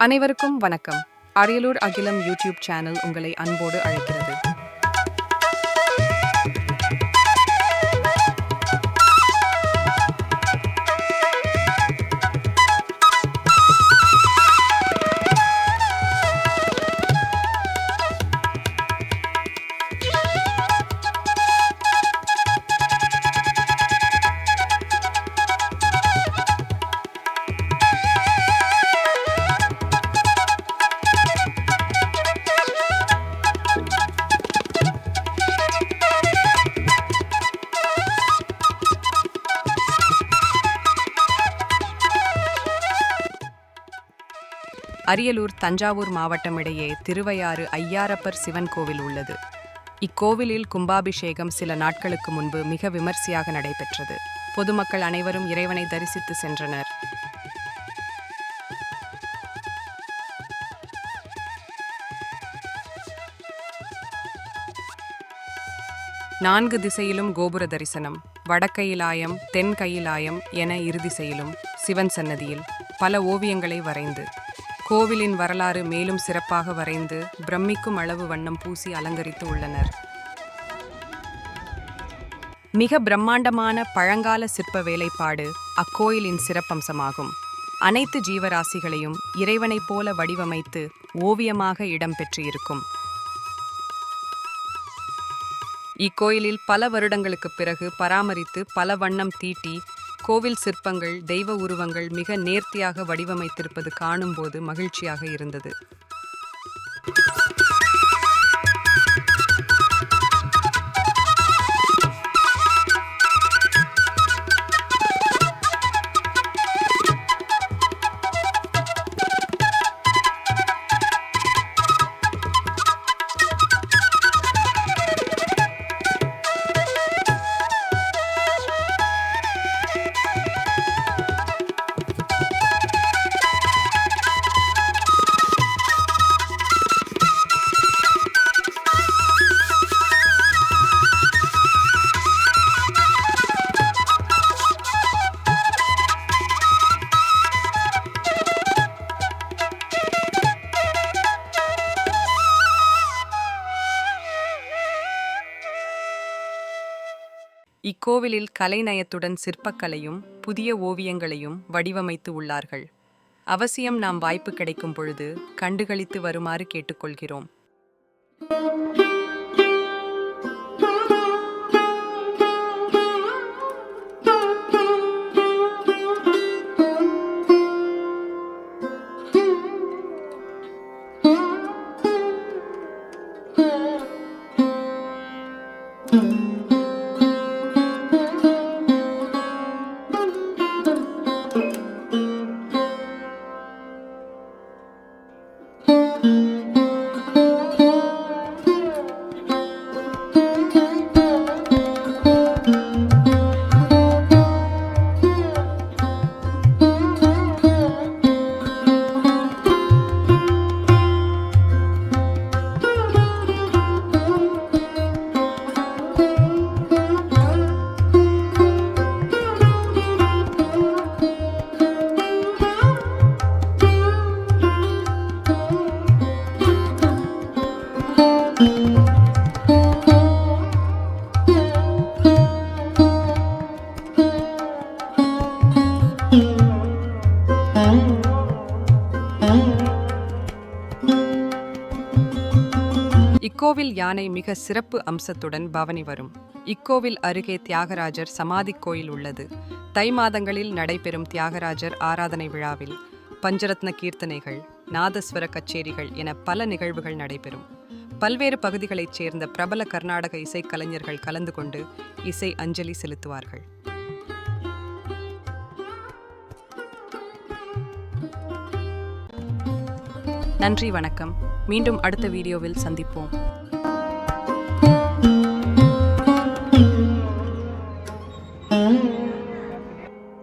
அனைவருக்கும் வணக்கம். அரியலூர் அகிலம் யூடியூப் சேனல் உங்களை அன்போடு அழைக்கிறது. அரியலூர் தஞ்சாவூர் மாவட்டம் இடையே திருவையாறு ஐயாரப்பர் சிவன் கோவில் உள்ளது. இக்கோவிலில் கும்பாபிஷேகம் சில நாட்களுக்கு முன்பு மிக விமர்சையாக நடைபெற்றது. பொதுமக்கள் அனைவரும் இறைவனை தரிசித்து சென்றனர். நான்கு திசையிலும் கோபுர தரிசனம், வடக்கையிலாயம், தென் கையிலாயம் என இருதிசையிலும் சிவன் சன்னதியில் பல ஓவியங்களை வரைந்து கோவிலின் வரலாறு மேலும் சிறப்பாக வரைந்து பிரமிக்கும் அளவு வண்ணம் பூசி அலங்கரித்து உள்ளனர். மிக பிரம்மாண்டமான பழங்கால சிற்ப வேலைப்பாடு அக்கோயிலின் சிறப்பம்சமாகும். அனைத்து ஜீவராசிகளையும் இறைவனைப் போல வடிவமைத்து ஓவியமாக இடம்பெற்று இருக்கும். இக்கோயிலில் பல வருடங்களுக்குப் பிறகு பராமரித்து பல வண்ணம் தீட்டி கோவில் சிற்பங்கள், தெய்வ உருவங்கள் மிக நேர்த்தியாக வடிவமைத்திருப்பது காணும்போது மகிழ்ச்சியாக இருந்தது. இக்கோவிலில் கலைநயத்துடன் சிற்பக்கலையும் புதிய ஓவியங்களையும் வடிவமைத்து உள்ளார்கள். அவசியம் நாம் வாய்ப்பு கிடைக்கும் பொழுது கண்டுகளித்து வருமாறு கேட்டுக்கொள்கிறோம். இக்கோவில் யானை மிக சிறப்பு அம்சத்துடன் பவனி வரும். இக்கோவில் அருகே தியாகராஜர் சமாதி கோயில் உள்ளது. தை மாதங்களில் நடைபெறும் தியாகராஜர் ஆராதனை விழாவில் பஞ்சரத்ன கீர்த்தனைகள், நாதஸ்வர கச்சேரிகள் என பல நிகழ்வுகள் நடைபெறும். பல்வேறு பகுதிகளைச் சேர்ந்த பிரபல கர்நாடக இசைக்கலைஞர்கள் கலந்து கொண்டு இசை அஞ்சலி செலுத்துவார்கள். நன்றி, வணக்கம். மீண்டும் அடுத்த வீடியோவில் சந்திப்போம்.